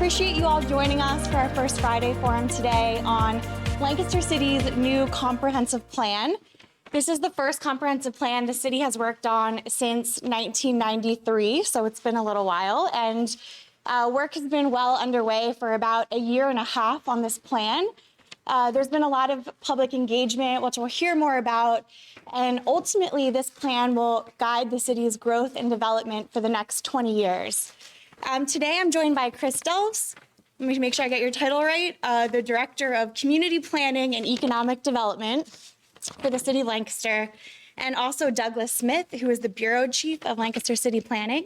appreciate you all joining us for our first Friday Forum today on Lancaster City's new comprehensive plan. This is the first comprehensive plan the city has worked on since 1993, so it's been a little while, and work has been well underway for about a year and a half on this plan. There's been a lot of public engagement, which we'll hear more about, and ultimately this plan will guide the city's growth and development for the next 20 years. Today I'm joined by Chris Delfs. Let me make sure I get your title right. The Director of Community Planning and Economic Development for the City of Lancaster, and also Douglas Smith, who is the Bureau Chief of Lancaster City Planning.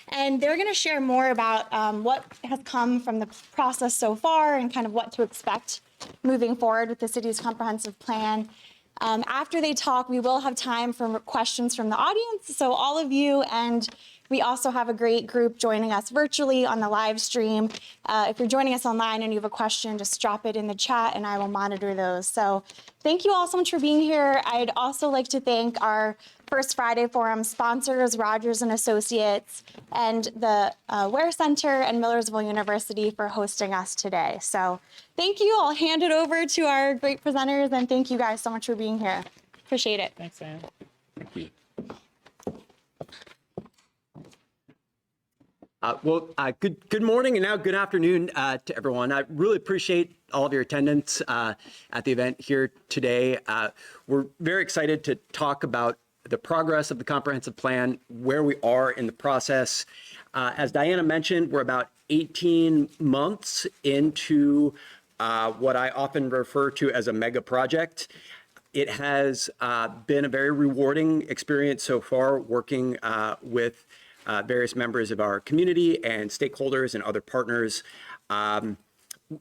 And they're going to share more about what has come from the process so far and kind of what to expect moving forward with the city's comprehensive plan. After they talk, we will have time for questions from the audience. So all of you, and we also have a great group joining us virtually on the live stream. If you're joining us online and you have a question, just drop it in the chat and I will monitor those. So thank you all so much for being here. I'd also like to thank our First Friday Forum sponsors, Rogers & Associates, and the Ware Center and Millersville University for hosting us today. So thank you. I'll hand it over to our great presenters, and thank you guys so much for being here. Appreciate it. Thanks, Anne. Thank you. Good morning and now good afternoon to everyone. I really appreciate all of your attendance at the event here today. We're very excited to talk about the progress of the comprehensive plan, where we are in the process. As Diana mentioned, we're about 18 months into what I often refer to as a mega project. It has been a very rewarding experience so far, working with various members of our community and stakeholders and other partners.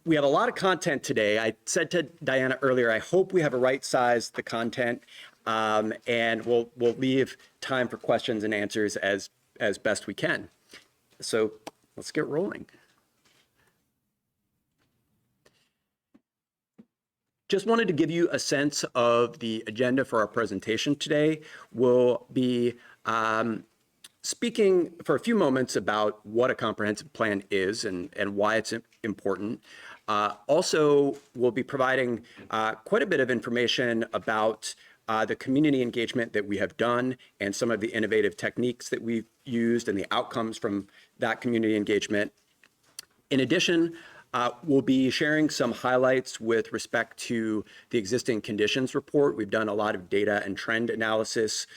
We have a lot of content today. I said to Diana earlier, I hope we have a right size the content, and we'll leave time for questions and answers as best we can. So let's get rolling. Just wanted to give you a sense of the agenda for our presentation today. We'll be speaking for a few moments about what a comprehensive plan is and why it's important. Also, we'll be providing quite a bit of information about the community engagement that we have done and some of the innovative techniques that we've used and the outcomes from that community engagement. In addition, we'll be sharing some highlights with respect to the existing conditions report. We've done a lot of data and trend analysis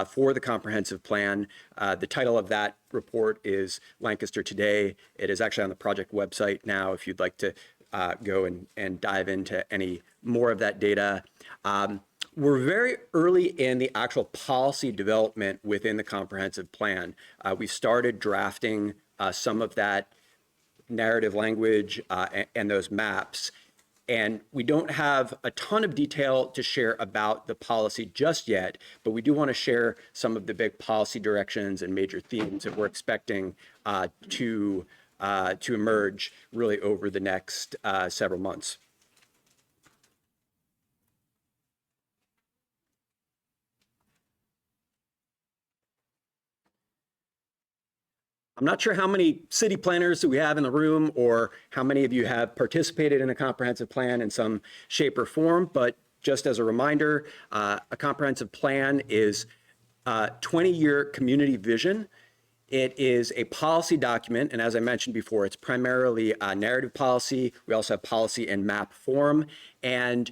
for the comprehensive plan. The title of that report is Lancaster Today. It is actually on the project website now if you'd like to go and dive into any more of that data. We're very early in the actual policy development within the comprehensive plan. We started drafting some of that narrative language and those maps. And we don't have a ton of detail to share about the policy just yet, but we do want to share some of the big policy directions and major themes that we're expecting to emerge really over the next several months. I'm not sure how many city planners that we have in the room or how many of you have participated in a comprehensive plan in some shape or form, but just as a reminder, a comprehensive plan is a 20-year community vision. It is a policy document, and as I mentioned before, it's primarily a narrative policy. We also have policy in map form, and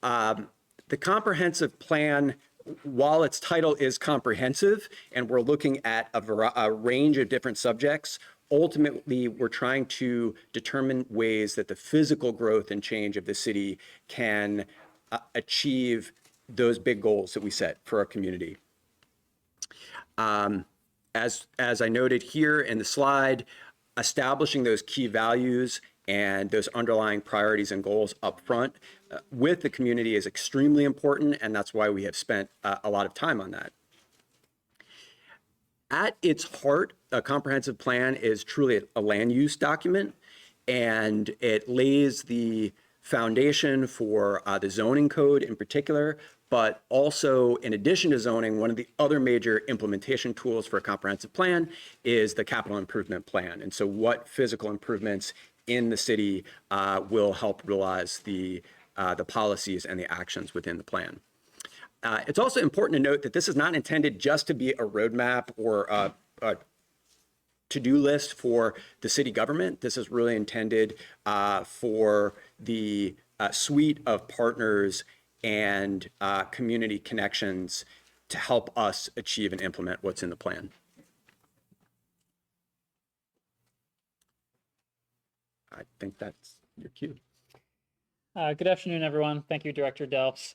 the comprehensive plan, while its title is comprehensive and we're looking at a range of different subjects, ultimately we're trying to determine ways that the physical growth and change of the city can achieve those big goals that we set for our community. As I noted here in the slide, establishing those key values and those underlying priorities and goals up front with the community is extremely important, and that's why we have spent a lot of time on that. At its heart, a comprehensive plan is truly a land use document, and it lays the foundation for the zoning code in particular, but also in addition to zoning, one of the other major implementation tools for a comprehensive plan is the capital improvement plan. And so what physical improvements in the city will help realize the policies and the actions within the plan. It's also important to note that this is not intended just to be a roadmap or a to-do list for the city government. This is really intended for the suite of partners and community connections to help us achieve and implement what's in the plan. I think that's your cue. Good afternoon, everyone. Thank you, Director Delfs.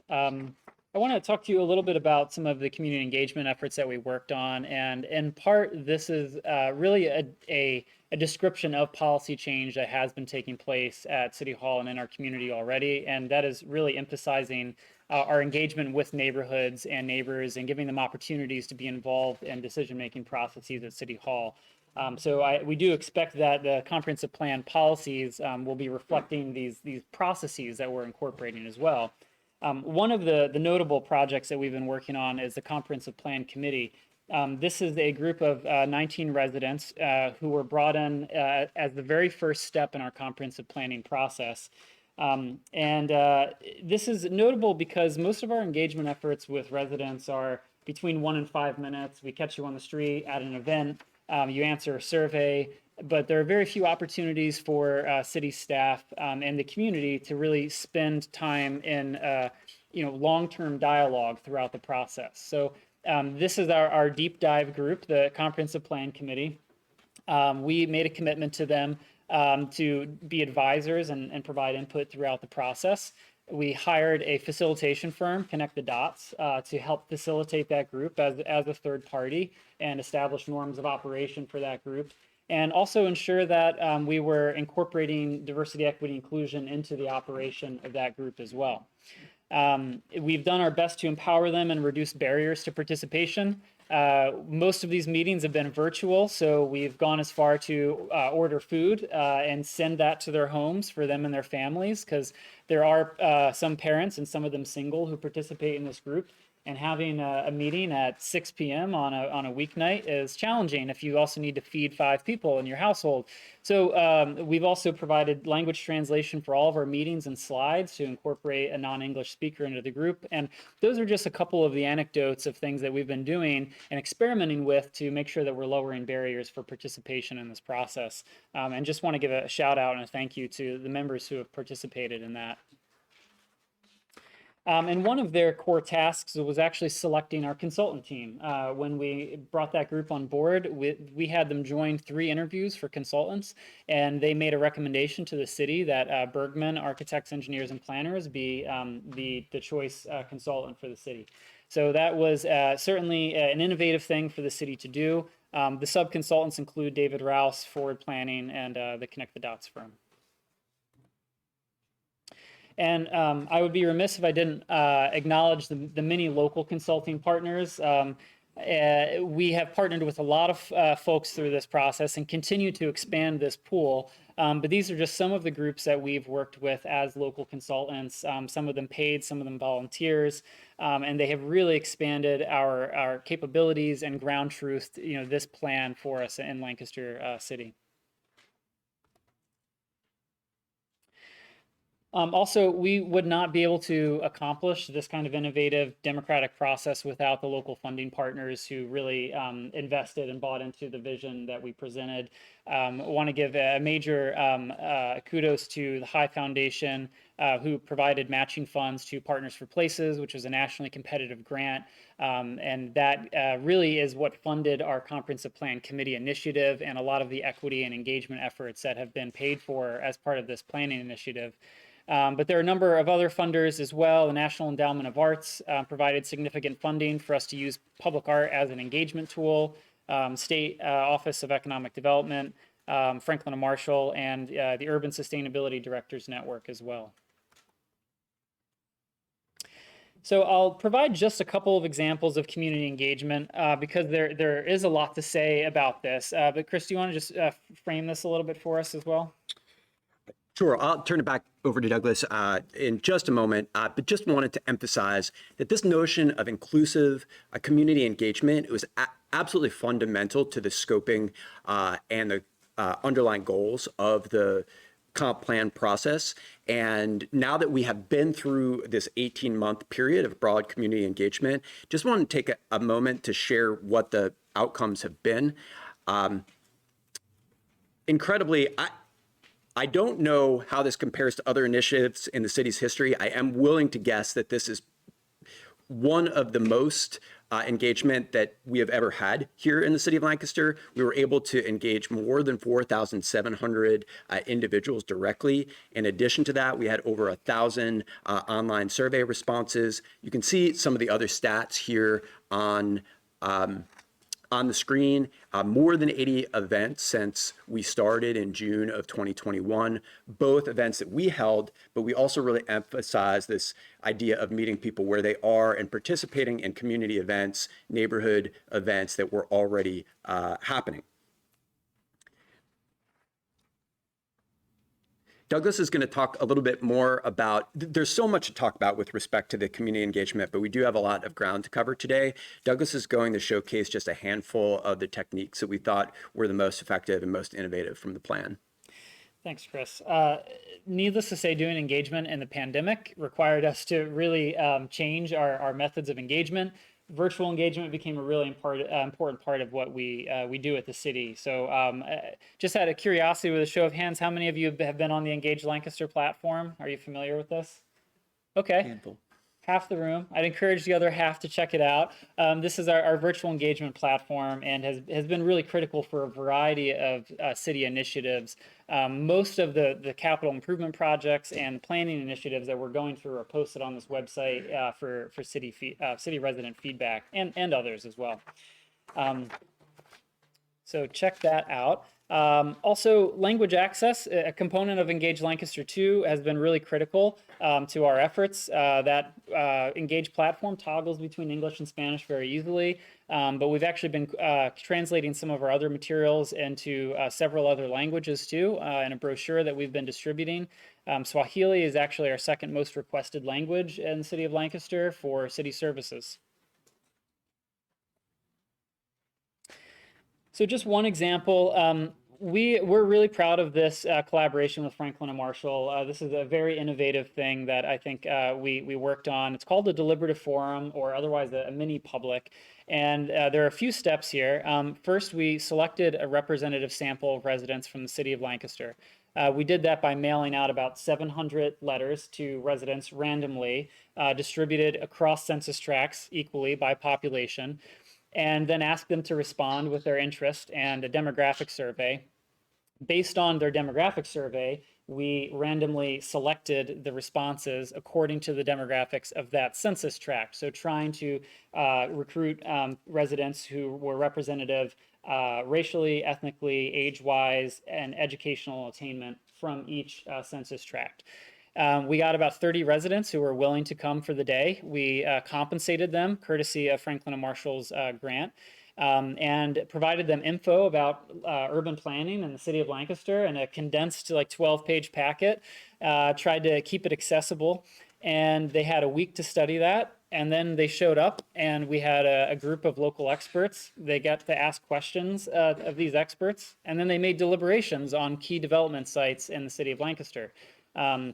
I want to talk to you a little bit about some of the community engagement efforts that we worked on. And in part, this is really a description of policy change that has been taking place at City Hall and in our community already. And that is really emphasizing our engagement with neighborhoods and neighbors and giving them opportunities to be involved in decision-making processes at City Hall. We do expect that the comprehensive plan policies will be reflecting these processes that we're incorporating as well. One of the notable projects that we've been working on is the Comprehensive Plan Committee. This is a group of 19 residents who were brought in as the very first step in our comprehensive planning process. This is notable because most of our engagement efforts with residents are between 1 and 5 minutes. We catch you on the street at an event, you answer a survey, but there are very few opportunities for city staff and the community to really spend time in long-term dialogue throughout the process. So this is our deep dive group, the Comprehensive Plan Committee. We made a commitment to them to be advisors and provide input throughout the process. We hired a facilitation firm, Connect the Dots, to help facilitate that group as a third party and establish norms of operation for that group, and also ensure that we were incorporating diversity, equity, inclusion into the operation of that group as well. We've done our best to empower them and reduce barriers to participation. Most of these meetings have been virtual, so we've gone as far to order food and send that to their homes for them and their families, because there are some parents, and some of them single, who participate in this group. And having a meeting at 6 p.m. on a weeknight is challenging if you also need to feed 5 people in your household. So we've also provided language translation for all of our meetings and slides to incorporate a non-English speaker into the group. And those are just a couple of the anecdotes of things that we've been doing and experimenting with to make sure that we're lowering barriers for participation in this process. And just want to give a shout out and a thank you to the members who have participated in that. And one of their core tasks was actually selecting our consultant team. When we brought that group on board, we had them join 3 interviews for consultants, and they made a recommendation to the city that Bergman Architects, Engineers, and Planners be the choice consultant for the city. So that was certainly an innovative thing for the city to do. The sub-consultants include David Rouse, Forward Planning, and the Connect the Dots firm. And I would be remiss if I didn't acknowledge the many local consulting partners. We have partnered with a lot of folks through this process and continue to expand this pool. But these are just some of the groups that we've worked with as local consultants, some of them paid, some of them volunteers, and they have really expanded our capabilities and ground truth, this plan for us in Lancaster City. Also, we would not be able to accomplish this kind of innovative democratic process without the local funding partners who really invested and bought into the vision that we presented. I want to give a major kudos to the High Foundation, who provided matching funds to Partners for Places, which was a nationally competitive grant. And that really is what funded our Comprehensive Plan Committee initiative and a lot of the equity and engagement efforts that have been paid for as part of this planning initiative. But there are a number of other funders as well. The National Endowment of Arts provided significant funding for us to use public art as an engagement tool. State Office of Economic Development, Franklin and Marshall, and the Urban Sustainability Directors Network as well. So I'll provide just a couple of examples of community engagement because there is a lot to say about this. But Chris, do you want to just frame this a little bit for us as well? Sure. I'll turn it back over to Douglas in just a moment, but just wanted to emphasize that this notion of inclusive community engagement was absolutely fundamental to the scoping and the underlying goals of the comp plan process. And now that we have been through this 18-month period of broad community engagement, just want to take a moment to share what the outcomes have been. Incredibly, I don't know how this compares to other initiatives in the city's history. I am willing to guess that this is one of the most engagement that we have ever had here in the city of Lancaster. We were able to engage more than 4,700 individuals directly. In addition to that, we had over 1,000 online survey responses. You can see some of the other stats here on the screen. More than 80 events since we started in June of 2021, both events that we held, but we also really emphasize this idea of meeting people where they are and participating in community events, neighborhood events that were already happening. Douglas is going to talk a little bit more about, there's so much to talk about with respect to the community engagement, but we do have a lot of ground to cover today. Douglas is going to showcase just a handful of the techniques that we thought were the most effective and most innovative from the plan. Thanks, Chris. Needless to say, doing engagement in the pandemic required us to really change our methods of engagement. Virtual engagement became a really important part of what we do at the city. So just out of curiosity, with a show of hands, how many of you have been on the Engage Lancaster platform? Are you familiar with this? Okay. Handful. Half the room. I'd encourage the other half to check it out. This is our virtual engagement platform and has been really critical for a variety of city initiatives. Most of the capital improvement projects and planning initiatives that we're going through are posted on this website for city resident feedback and others as well. So check that out. Also, language access, a component of Engage Lancaster 2, has been really critical to our efforts. That Engage platform toggles between English and Spanish very easily, but we've actually been translating some of our other materials into several other languages too, in a brochure that we've been distributing. Swahili is actually our second most requested language in the city of Lancaster for city services. So just one example, we're really proud of this collaboration with Franklin and Marshall. This is a very innovative thing that I think we worked on. It's called the Deliberative Forum, or otherwise a mini public. And there are a few steps here. First, we selected a representative sample of residents from the city of Lancaster. We did that by mailing out about 700 letters to residents randomly, distributed across census tracts equally by population, and then ask them to respond with their interest and a demographic survey. Based on their demographic survey, we randomly selected the responses according to the demographics of that census tract. So trying to recruit residents who were representative racially, ethnically, age-wise, and educational attainment from each census tract. We got about 30 residents who were willing to come for the day. We compensated them courtesy of Franklin and Marshall's grant, and provided them info about urban planning in the city of Lancaster in a condensed like 12-page packet. Tried to keep it accessible, and they had a week to study that. And then they showed up, and we had a group of local experts. They got to ask questions of these experts, and then they made deliberations on key development sites in the city of Lancaster.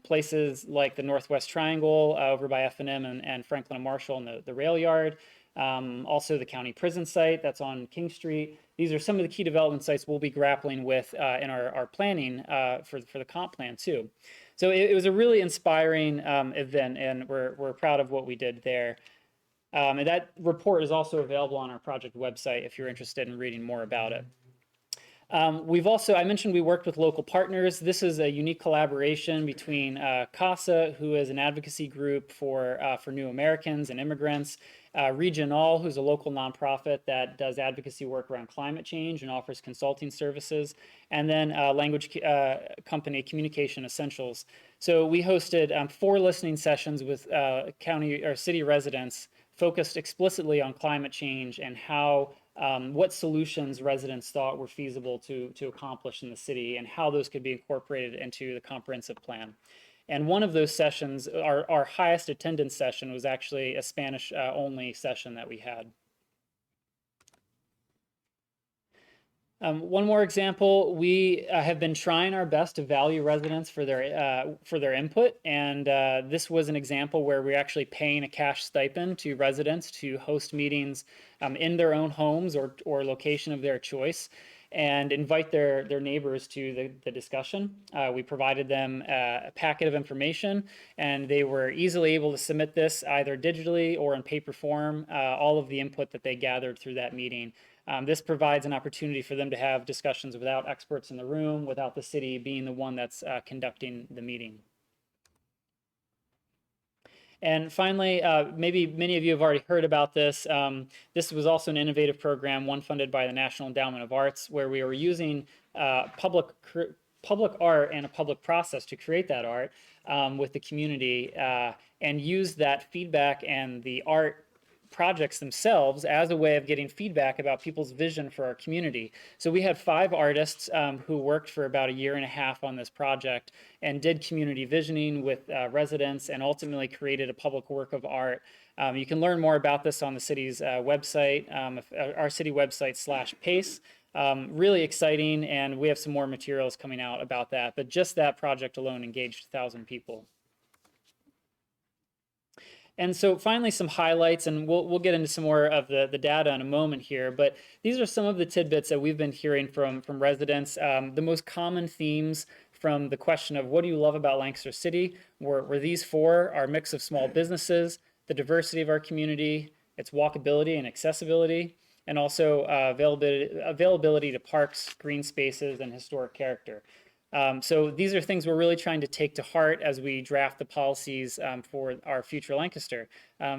Places like the Northwest Triangle over by F&M and Franklin and Marshall and the rail yard. Also the county prison site that's on King Street. These are some of the key development sites we'll be grappling with in our planning for the comp plan too. So it was a really inspiring event, and we're proud of what we did there. And that report is also available on our project website if you're interested in reading more about it. I mentioned we worked with local partners. This is a unique collaboration between CASA, who is an advocacy group for new Americans and immigrants, Regional, who's a local nonprofit that does advocacy work around climate change and offers consulting services, and then language company Communication Essentials. So we hosted 4 listening sessions with county or city residents focused explicitly on climate change and how what solutions residents thought were feasible to accomplish in the city and how those could be incorporated into the comprehensive plan. And one of those sessions, our highest attendance session, was actually a Spanish only session that we had. One more example, we have been trying our best to value residents for their input, and this was an example where we're actually paying a cash stipend to residents to host meetings in their own homes or location of their choice, and invite their neighbors to the discussion. We provided them a packet of information, and they were easily able to submit this either digitally or in paper form, all of the input that they gathered through that meeting. This provides an opportunity for them to have discussions without experts in the room, without the city being the one that's conducting the meeting. And finally, maybe many of you have already heard about this. This was also an innovative program, one funded by the National Endowment of Arts, where we were using public art and a public process to create that art with the community and use that feedback and the art projects themselves as a way of getting feedback about people's vision for our community. So we had 5 artists who worked for about a year and a half on this project and did community visioning with residents and ultimately created a public work of art. You can learn more about this on the city's website, our city website /PACE. Really exciting, and we have some more materials coming out about that, but just that project alone engaged 1,000 people. And so finally, some highlights, and we'll get into some more of the data in a moment here, but these are some of the tidbits that we've been hearing from residents. The most common themes from the question of what do you love about Lancaster City were these 4: our mix of small businesses, the diversity of our community, its walkability and accessibility, and also availability to parks, green spaces, and historic character. So these are things we're really trying to take to heart as we draft the policies for our future Lancaster.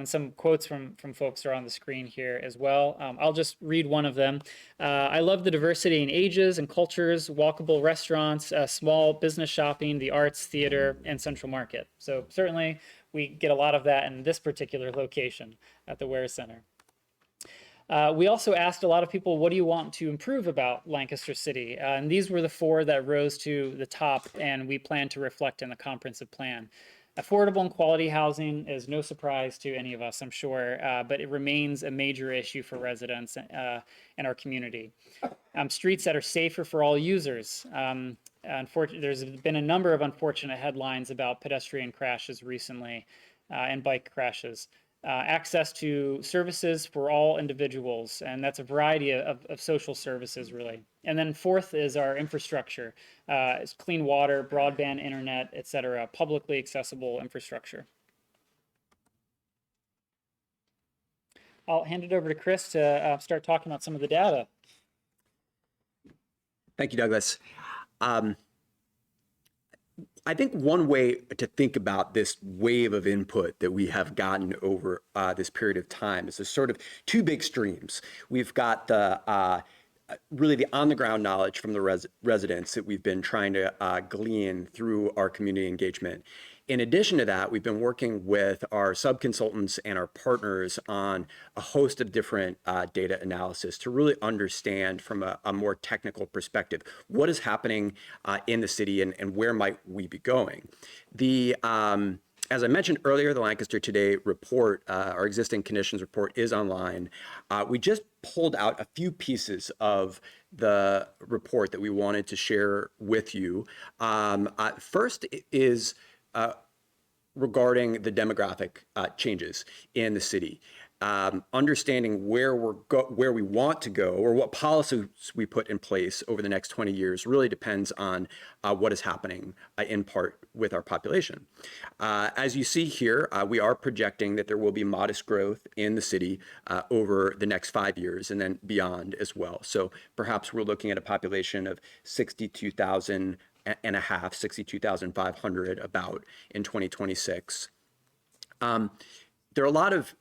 Some quotes from folks are on the screen here as well. I'll just read one of them. I love the diversity in ages and cultures, walkable restaurants, small business shopping, the arts, theater, and Central Market. So certainly we get a lot of that in this particular location at the Ware Center. We also asked a lot of people, what do you want to improve about Lancaster City? And these were the 4 that rose to the top, and we plan to reflect in the comprehensive plan. Affordable and quality housing is no surprise to any of us, I'm sure, but it remains a major issue for residents in our community. Streets that are safer for all users. There's been a number of unfortunate headlines about pedestrian crashes recently and bike crashes. Access to services for all individuals, and that's a variety of social services, really. And then 4th is our infrastructure. It's clean water, broadband, internet, et cetera, publicly accessible infrastructure. I'll hand it over to Chris to start talking about some of the data. Thank you, Douglas. I think one way to think about this wave of input that we have gotten over this period of time is there's sort of 2 big streams. We've got the really the on-the-ground knowledge from the residents that we've been trying to glean through our community engagement. In addition to that, we've been working with our sub-consultants and our partners on a host of different data analysis to really understand from a more technical perspective what is happening in the city and where might we be going. As I mentioned earlier, the Lancaster Today report, our existing conditions report, is online. We just pulled out a few pieces of the report that we wanted to share with you. First is regarding the demographic changes in the city. Understanding where we want to go or what policies we put in place over the next 20 years really depends on what is happening in part with our population. As you see here, we are projecting that there will be modest growth in the city over the next 5 years and then beyond as well. So perhaps we're looking at a population of 62,500 about in 2026. There are a lot of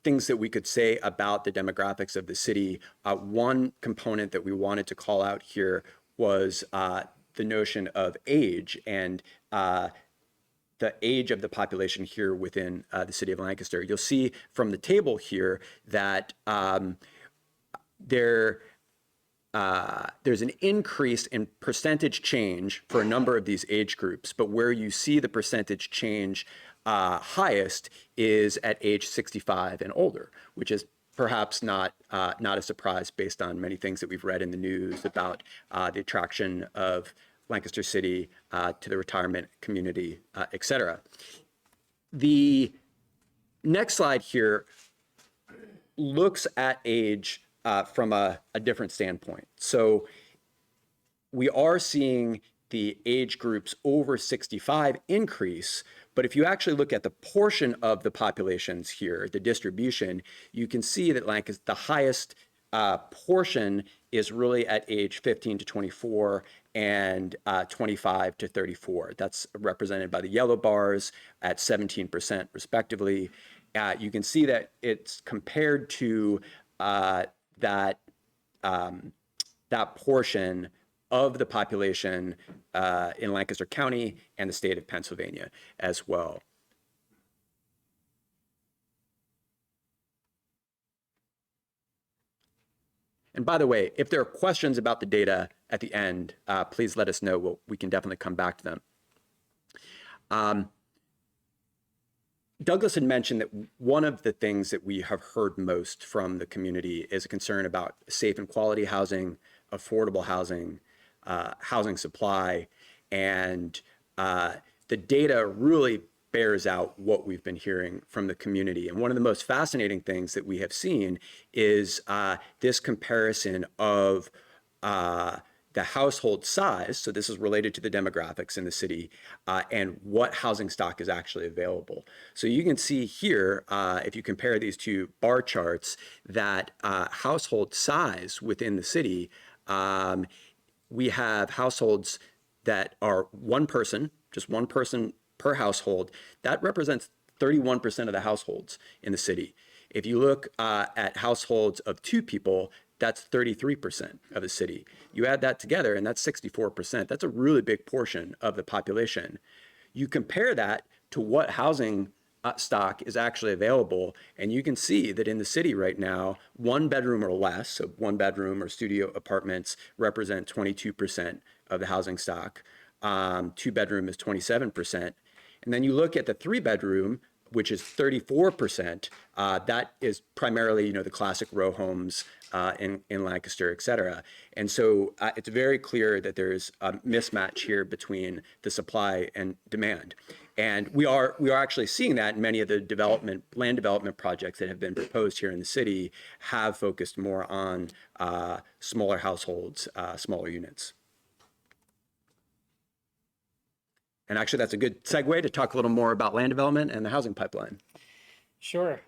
things that we could say about the demographics of the city. One component that we wanted to call out here was the notion of age and the age of the population here within the city of Lancaster. You'll see from the table here that there's an increase in percentage change for a number of these age groups, but where you see the percentage change highest is at age 65 and older, which is perhaps not a surprise based on many things that we've read in the news about the attraction of Lancaster City to the retirement community, et cetera. The next slide here looks at age from a different standpoint. So we are seeing the age groups over 65 increase, but if you actually look at the portion of the populations here, the distribution, you can see that Lancaster, the highest portion is really at age 15 to 24 and 25 to 34. That's represented by the yellow bars at 17% respectively. You can see that it's compared to that portion of the population in Lancaster County and the state of Pennsylvania as well. And by the way, if there are questions about the data at the end, please let us know. We can definitely come back to them. Douglas had mentioned that one of the things that we have heard most from the community is a concern about safe and quality housing, affordable housing, housing supply, and the data really bears out what we've been hearing from the community. And one of the most fascinating things that we have seen is this comparison of the household size, so this is related to the demographics in the city, and what housing stock is actually available. So you can see here, if you compare these two bar charts, that household size within the city, we have households that are one person, just one person per household. That represents 31% of the households in the city. If you look at households of two people, that's 33% of the city. You add that together and that's 64%. That's a really big portion of the population. You compare that to what housing stock is actually available, and you can see that in the city right now, one bedroom or less, so one bedroom or studio apartments represent 22% of the housing stock. Two bedroom is 27%. And then you look at the three bedroom, which is 34%. That is primarily, the classic row homes in Lancaster, et cetera. And so it's very clear that there's a mismatch here between the supply and demand. And we are actually seeing that in many of the land development projects that have been proposed here in the city have focused more on smaller households, smaller units. And actually, that's a good segue to talk a little more about land development and the housing pipeline. Sure.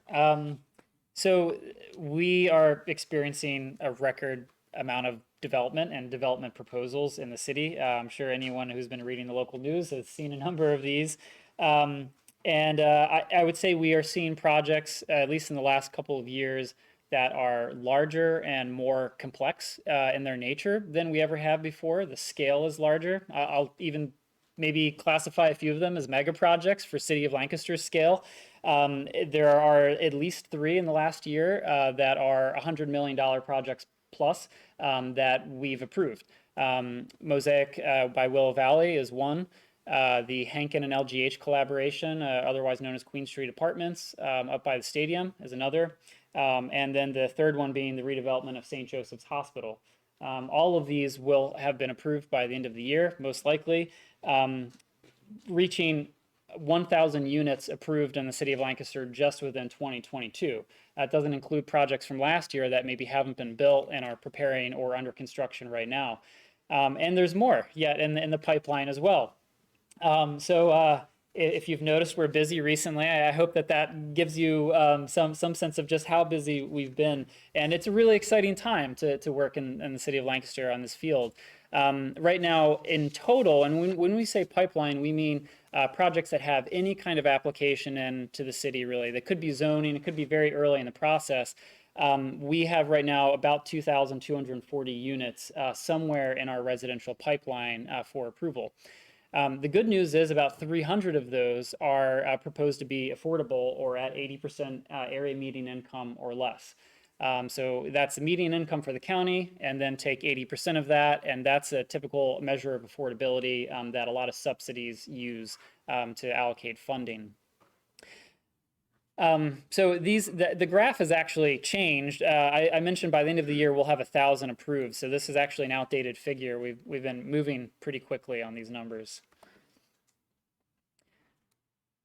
So we are experiencing a record amount of development and development proposals in the city. I'm sure anyone who's been reading the local news has seen a number of these. I would say we are seeing projects, at least in the last couple of years, that are larger and more complex in their nature than we ever have before. The scale is larger. I'll even maybe classify a few of them as mega projects for City of Lancaster scale. There are at least 3 in the last year that are $100 million projects plus that we've approved. Mosaic by Willow Valley is one. The Hankin and LGH collaboration, otherwise known as Queen Street Apartments, up by the stadium is another. And then the third one being the redevelopment of St. Joseph's Hospital. All of these will have been approved by the end of the year, most likely, reaching 1,000 units approved in the City of Lancaster just within 2022. That doesn't include projects from last year that maybe haven't been built and are preparing or under construction right now. And there's more yet in the pipeline as well. If you've noticed we're busy recently, I hope that gives you some sense of just how busy we've been. And it's a really exciting time to work in the City of Lancaster on this field. Right now, in total, and when we say pipeline, we mean projects that have any kind of application into the city, really. That could be zoning, it could be very early in the process. We have right now about 2,240 units somewhere in our residential pipeline for approval. The good news is about 300 of those are proposed to be affordable or at 80% area median income or less. So that's the median income for the county, and then take 80% of that, and that's a typical measure of affordability that a lot of subsidies use to allocate funding. So the graph has actually changed. I mentioned by the end of the year we'll have 1,000 approved. So this is actually an outdated figure. We've been moving pretty quickly on these numbers.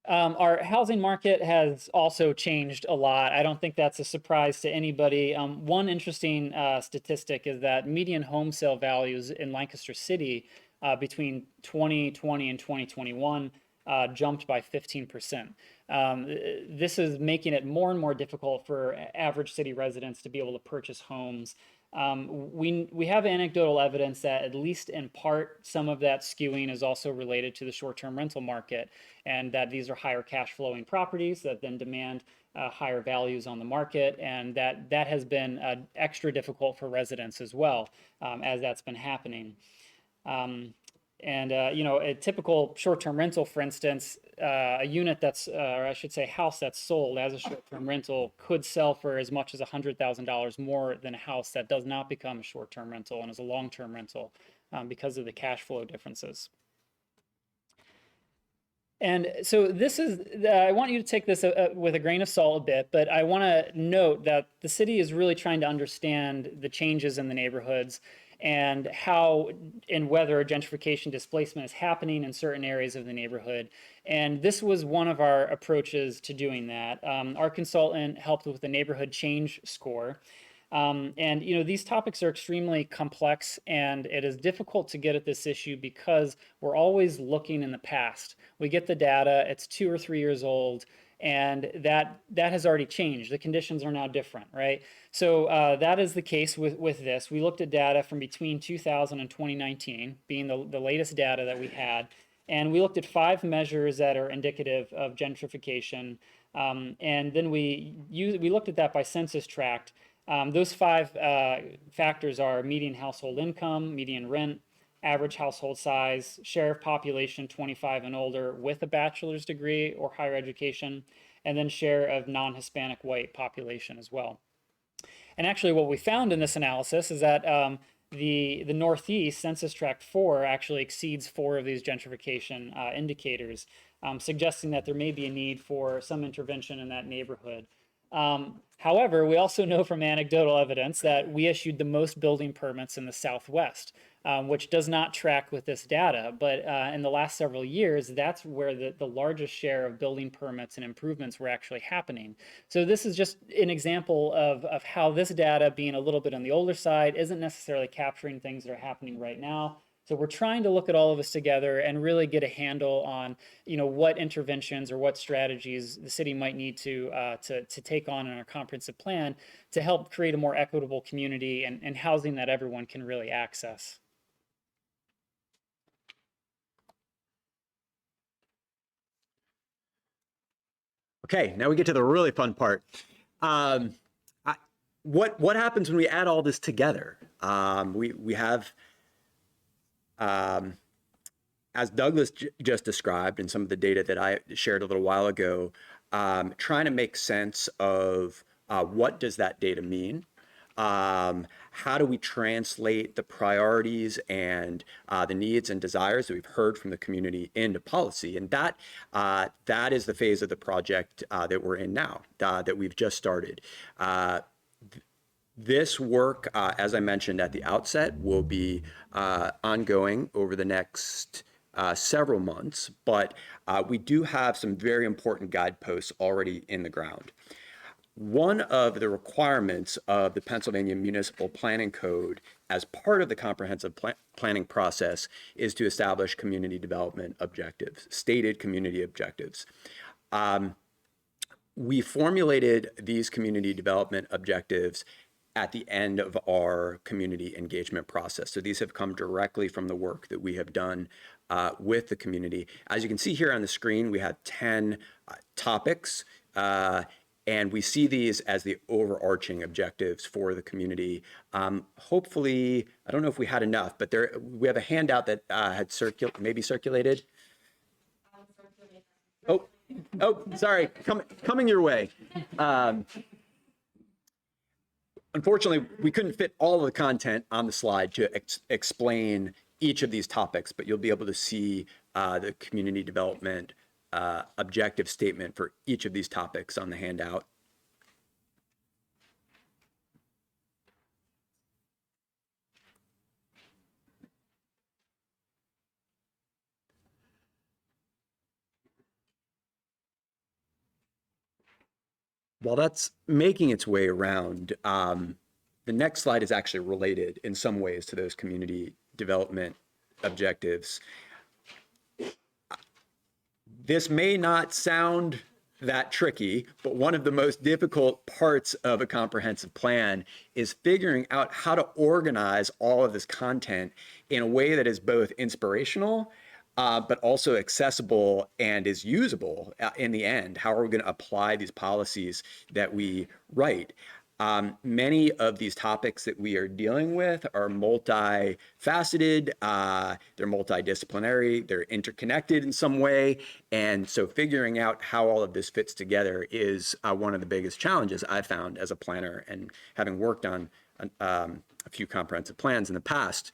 Our housing market has also changed a lot. I don't think that's a surprise to anybody. One interesting statistic is that median home sale values in Lancaster City between 2020 and 2021 jumped by 15%. This is making it more and more difficult for average city residents to be able to purchase homes. We have anecdotal evidence that at least in part, some of that skewing is also related to the short-term rental market, and that these are higher cash flowing properties that then demand higher values on the market, and that has been extra difficult for residents as well, as that's been happening. A typical short-term rental, for instance, a unit that's, or I should say house that's sold as a short-term rental could sell for as much as $100,000 more than a house that does not become a short-term rental and is a long-term rental because of the cash flow differences. And so this is, I want you to take this with a grain of salt a bit, but I want to note that the city is really trying to understand the changes in the neighborhoods and how and whether gentrification displacement is happening in certain areas of the neighborhood. And this was one of our approaches to doing that. Our consultant helped with the neighborhood change score. These topics are extremely complex, and it is difficult to get at this issue because we're always looking in the past. We get the data, it's 2 or 3 years old, and that has already changed. The conditions are now different, right? So that is the case with this. We looked at data from between 2000 and 2019, being the latest data that we had, and we looked at 5 measures that are indicative of gentrification, and then we looked at that by census tract. Those 5 factors are median household income, median rent, average household size, share of population 25 and older with a bachelor's degree or higher education, and then share of non-Hispanic white population as well. And actually what we found in this analysis is that the Northeast, Census Tract 4, actually exceeds 4 of these gentrification indicators, suggesting that there may be a need for some intervention in that neighborhood. However, we also know from anecdotal evidence that we issued the most building permits in the Southwest, which does not track with this data. But in the last several years, that's where the largest share of building permits and improvements were actually happening. So this is just an example of how this data, being a little bit on the older side, isn't necessarily capturing things that are happening right now. So we're trying to look at all of this together and really get a handle on, what interventions or what strategies the city might need to take on in our comprehensive plan to help create a more equitable community and housing that everyone can really access. Okay, now we get to the really fun part. What happens when we add all this together? We have, as Douglas just described in some of the data that I shared a little while ago, trying to make sense of what does that data mean? How do we translate the priorities and the needs and desires that we've heard from the community into policy? And that is the phase of the project that we're in now, that we've just started. This work, as I mentioned at the outset, will be ongoing over the next several months, but we do have some very important guideposts already in the ground. One of the requirements of the Pennsylvania Municipal Planning Code as part of the comprehensive planning process is to establish community development objectives, stated community objectives. We formulated these community development objectives at the end of our community engagement process. So these have come directly from the work that we have done with the community. As you can see here on the screen, we have 10 topics, and we see these as the overarching objectives for the community. Hopefully, I don't know if we had enough, but we have a handout that had maybe circulated. Oh, sorry, coming your way. Unfortunately, we couldn't fit all of the content on the slide to explain each of these topics, but you'll be able to see the community development objective statement for each of these topics on the handout. While that's making its way around, the next slide is actually related in some ways to those community development objectives. This may not sound that tricky, but one of the most difficult parts of a comprehensive plan is figuring out how to organize all of this content in a way that is both inspirational, but also accessible and is usable in the end. How are we going to apply these policies that we write? Many of these topics that we are dealing with are multifaceted, they're multidisciplinary, they're interconnected in some way. And so figuring out how all of this fits together is one of the biggest challenges I've found as a planner, and having worked on a few comprehensive plans in the past.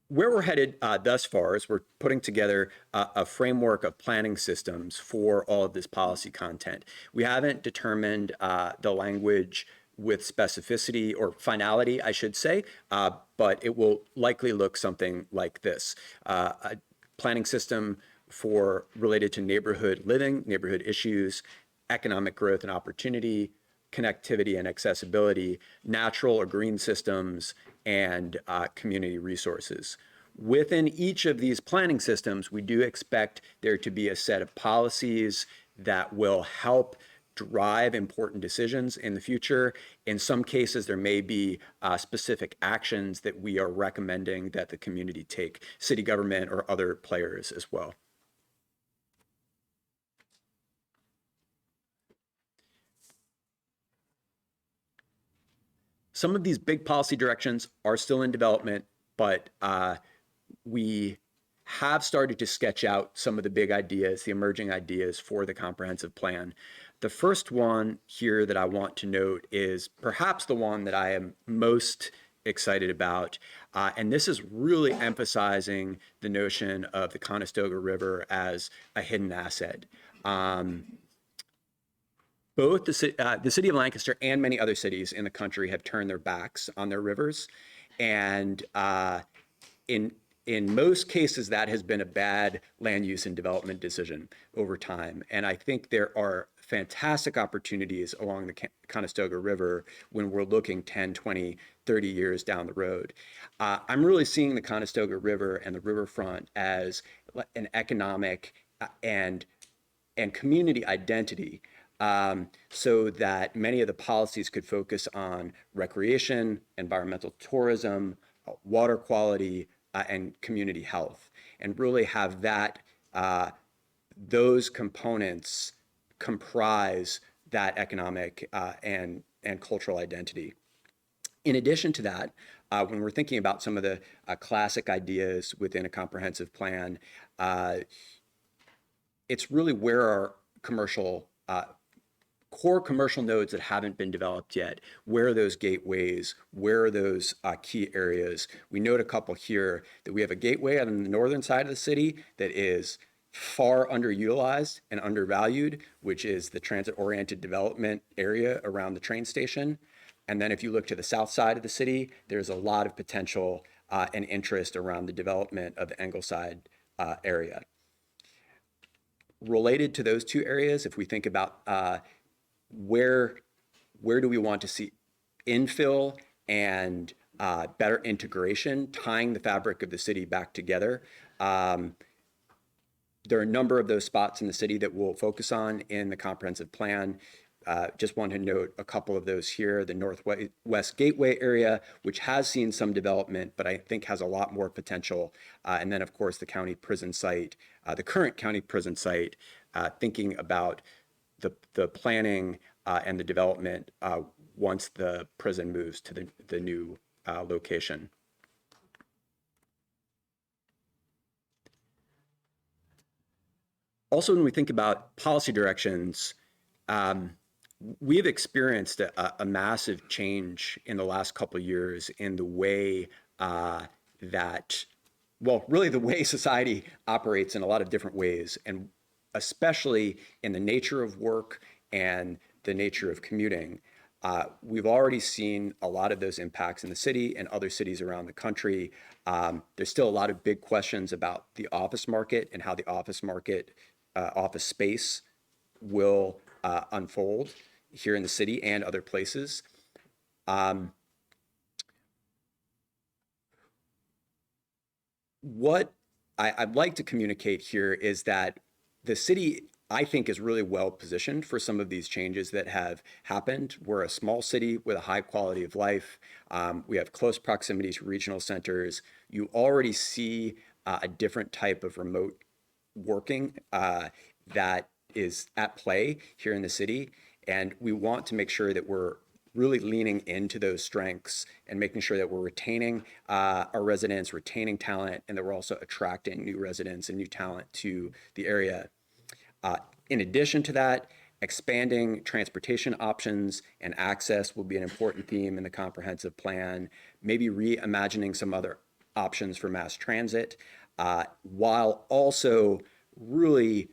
Where we're headed thus far is we're putting together a framework of planning systems for all of this policy content. We haven't determined the language with specificity, or finality, I should say, but it will likely look something like this. A planning system related to neighborhood living, neighborhood issues, economic growth and opportunity, connectivity and accessibility, natural or green systems, and community resources. Within each of these planning systems, we do expect there to be a set of policies that will help drive important decisions in the future. In some cases, there may be specific actions that we are recommending that the community take, city government or other players as well. Some of these big policy directions are still in development, but we have started to sketch out some of the big ideas, the emerging ideas for the comprehensive plan. The first one here that I want to note is perhaps the one that I am most excited about, and this is really emphasizing the notion of the Conestoga River as a hidden asset. Both the city of Lancaster and many other cities in the country have turned their backs on their rivers, and in most cases that has been a bad land use and development decision over time. And I think there are fantastic opportunities along the Conestoga River when we're looking 10, 20, 30 years down the road. I'm really seeing the Conestoga River and the riverfront as an economic and community identity. So that many of the policies could focus on recreation, environmental tourism, water quality, and community health, and really have that those components comprise that economic and cultural identity. In addition to that, when we're thinking about some of the classic ideas within a comprehensive plan, it's really where our core commercial nodes that haven't been developed yet. Where are those gateways? Where are those key areas? We note a couple here that we have a gateway on the northern side of the city that is far underutilized and undervalued, which is the transit-oriented development area around the train station. And then if you look to the south side of the city, there's a lot of potential and interest around the development of the Ingleside area. Related to those two areas, if we think about where do we want to see infill and better integration, tying the fabric of the city back together. There are a number of those spots in the city that we'll focus on in the comprehensive plan. Just want to note a couple of those here. The Northwest Gateway area, which has seen some development, but I think has a lot more potential. And then, of course, the county prison site, the current county prison site, thinking about the planning and the development once the prison moves to the new location. Also, when we think about policy directions, we have experienced a massive change in the last couple of years in the way that well, really the way society operates in a lot of different ways, and especially in the nature of work and the nature of commuting. We've already seen a lot of those impacts in the city and other cities around the country. There's still a lot of big questions about the office market and how the office market, office space will unfold here in the city and other places. What I'd like to communicate here is that the city, I think, is really well positioned for some of these changes that have happened. We're a small city with a high quality of life. We have close proximity to regional centers. You already see a different type of remote working that is at play here in the city. And we want to make sure that we're really leaning into those strengths and making sure that we're retaining our residents, retaining talent, and that we're also attracting new residents and new talent to the area. In addition to that, expanding transportation options and access will be an important theme in the comprehensive plan, maybe reimagining some other options for mass transit, while also really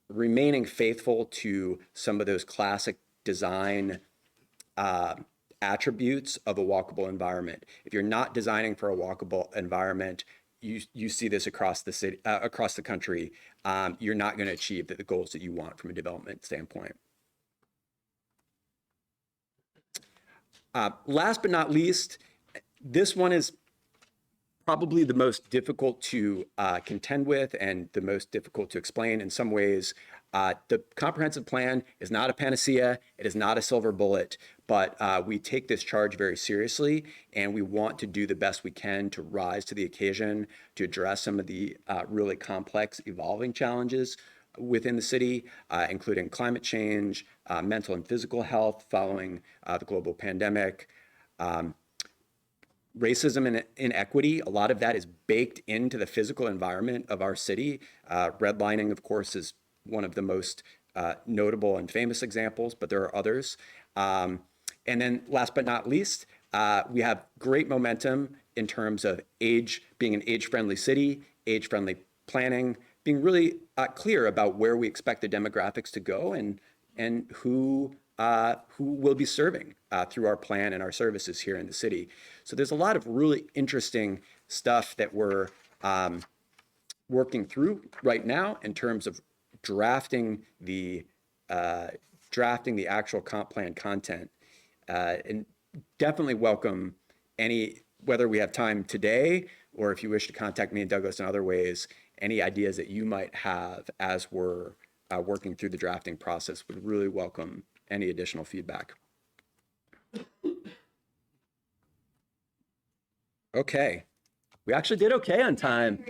remaining faithful to some of those classic design attributes of a walkable environment. If you're not designing for a walkable environment, you see this across the city, across the country. You're not going to achieve the goals that you want from a development standpoint. Last but not least, this one is probably the most difficult to contend with and the most difficult to explain in some ways. The comprehensive plan is not a panacea. It is not a silver bullet, but we take this charge very seriously, and we want to do the best we can to rise to the occasion, to address some of the really complex, evolving challenges within the city, including climate change, mental and physical health following the global pandemic, racism and inequity. A lot of that is baked into the physical environment of our city. Redlining, of course, is one of the most notable and famous examples, but there are others. And then last but not least, we have great momentum in terms of being an age-friendly city, age-friendly planning, being really clear about where we expect the demographics to go and who will be serving through our plan and our services here in the city. So there's a lot of really interesting stuff that we're working through right now in terms of drafting the actual comp plan content, and definitely welcome whether we have time today or if you wish to contact me and Douglas in other ways, any ideas that you might have as we're working through the drafting process. Would really welcome any additional feedback. Okay, we actually did okay on time.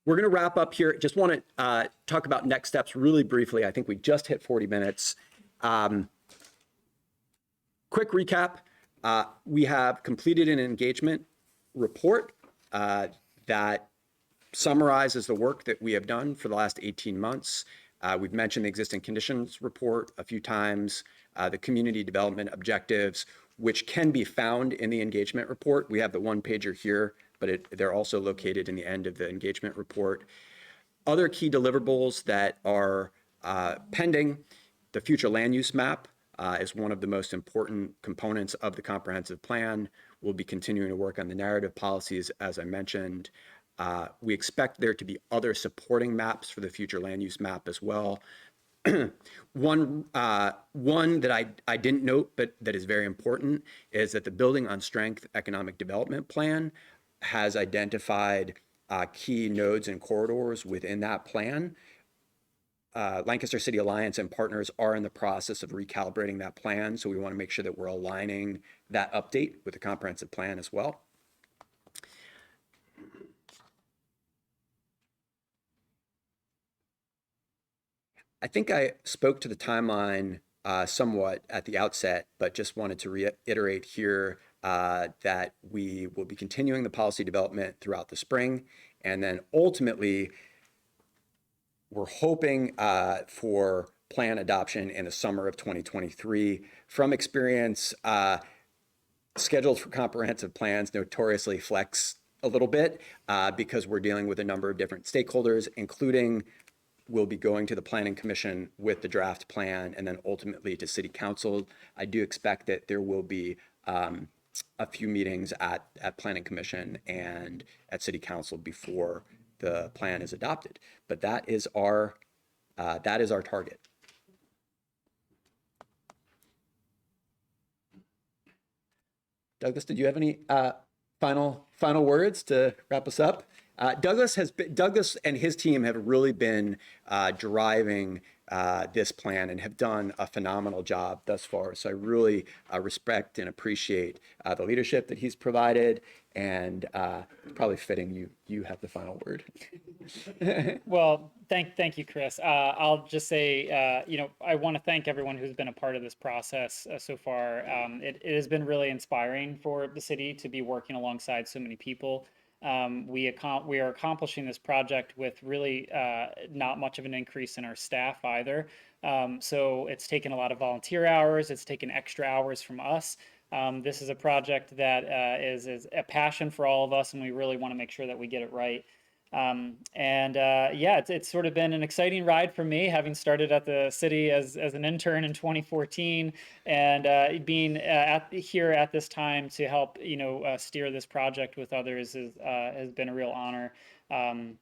We're going to wrap up here. Just want to talk about next steps really briefly. I think we just hit 40 minutes. Quick recap. We have completed an engagement report that summarizes the work that we have done for the last 18 months. We've mentioned the existing conditions report a few times, the community development objectives, which can be found in the engagement report. We have the one pager here, but they're also located in the end of the engagement report. Other key deliverables that are pending: the future land use map is one of the most important components of the comprehensive plan. We'll be continuing to work on the narrative policies, as I mentioned. We expect there to be other supporting maps for the future land use map as well. One that I didn't note, but that is very important, is that the Building on Strength Economic Development Plan has identified key nodes and corridors within that plan. Lancaster City Alliance and partners are in the process of recalibrating that plan, so we want to make sure that we're aligning that update with the comprehensive plan as well. I think I spoke to the timeline somewhat at the outset, but just wanted to reiterate here that we will be continuing the policy development throughout the spring, and then ultimately we're hoping for plan adoption in the summer of 2023. From experience, schedules for comprehensive plans notoriously flex a little bit because we're dealing with a number of different stakeholders, including we'll be going to the Planning Commission with the draft plan and then ultimately to City Council. I do expect that there will be a few meetings at Planning Commission and at City Council before the plan is adopted. But that is our target. Douglas, did you have any final words to wrap us up? Douglas and his team have really been driving this plan and have done a phenomenal job thus far. So I really respect and appreciate the leadership that he's provided, and probably fitting you have the final word. Well, thank you, Chris. I'll just say, I want to thank everyone who's been a part of this process so far. It has been really inspiring for the city to be working alongside so many people. We are accomplishing this project with really not much of an increase in our staff either. So it's taken a lot of volunteer hours. It's taken extra hours from us. This is a project that is a passion for all of us, and we really want to make sure that we get it right. It's sort of been an exciting ride for me, having started at the city as an intern in 2014, and being here at this time to help steer this project with others has been a real honor.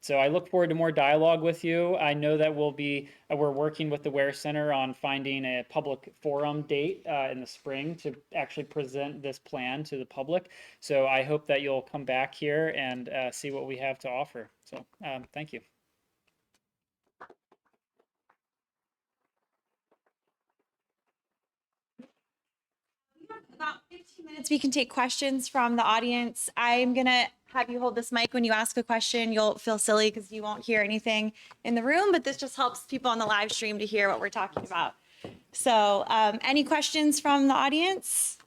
So I look forward to more dialogue with you. I know that we're working with the Ware Center on finding a public forum date in the spring to actually present this plan to the public. So I hope that you'll come back here and see what we have to offer. So thank you. About 15 minutes, we can take questions from the audience. I'm going to have you hold this mic when you ask a question. You'll feel silly because you won't hear anything in the room, but this just helps people on the live stream to hear what we're talking about. So any questions from the audience?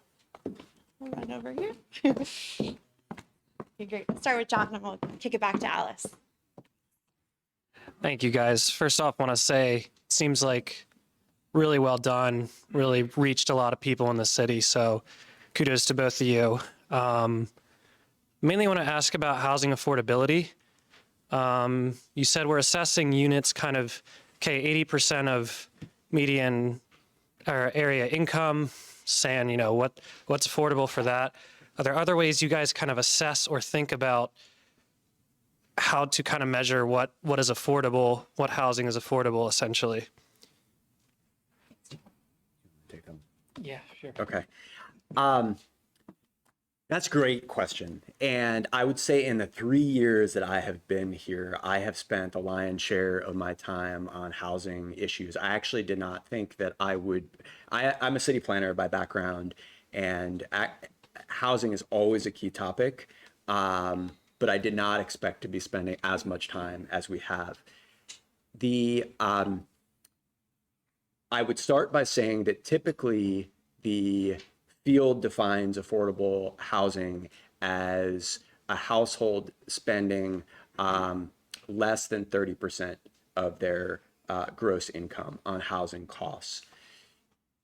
We'll run over here. Okay, great. Let's start with John and we'll kick it back to Alice. Thank you, guys. First off, want to say it seems like really well done, really reached a lot of people in the city. So kudos to both of you. Mainly want to ask about housing affordability. You said we're assessing units kind of, 80% of median or area income, saying, what's affordable for that. Are there other ways you guys kind of assess or think about how to kind of measure what is affordable, what housing is affordable, essentially? Yeah, sure. Okay. That's a great question. And I would say in the 3 years that I have been here, I have spent the lion's share of my time on housing issues. I actually did not think that I'm a city planner by background, and housing is always a key topic. But I did not expect to be spending as much time as we have. I would start by saying that typically the field defines affordable housing as a household spending less than 30% of their gross income on housing costs.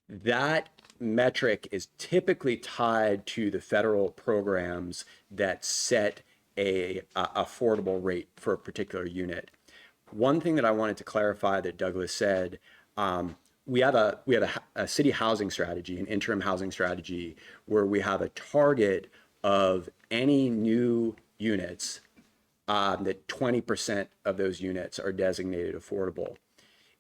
That metric is typically tied to the federal programs that set a affordable rate for a particular unit. One thing that I wanted to clarify that Douglas said, we have a city housing strategy, an interim housing strategy, where we have a target of any new units that 20% of those units are designated affordable.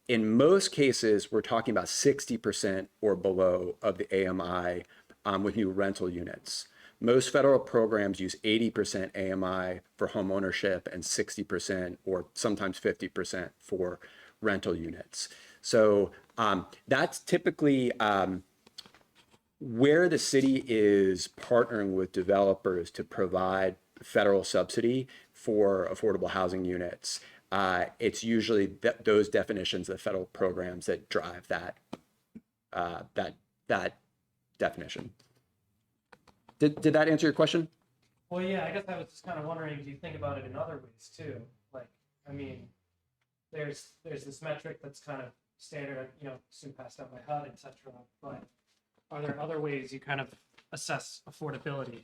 In most cases, we're talking about 60% or below of the AMI with new rental units. Most federal programs use 80% AMI for home ownership and 60% or sometimes 50% for rental units. So that's typically where the city is partnering with developers to provide federal subsidy for affordable housing units. It's usually those definitions of federal programs that drive that definition. Did that answer your question? Well, yeah, I guess I was just kind of wondering, do you think about it in other ways too? Like, I mean, there's this metric that's kind of standard, soon passed out my HUD, etc. But are there other ways you kind of assess affordability?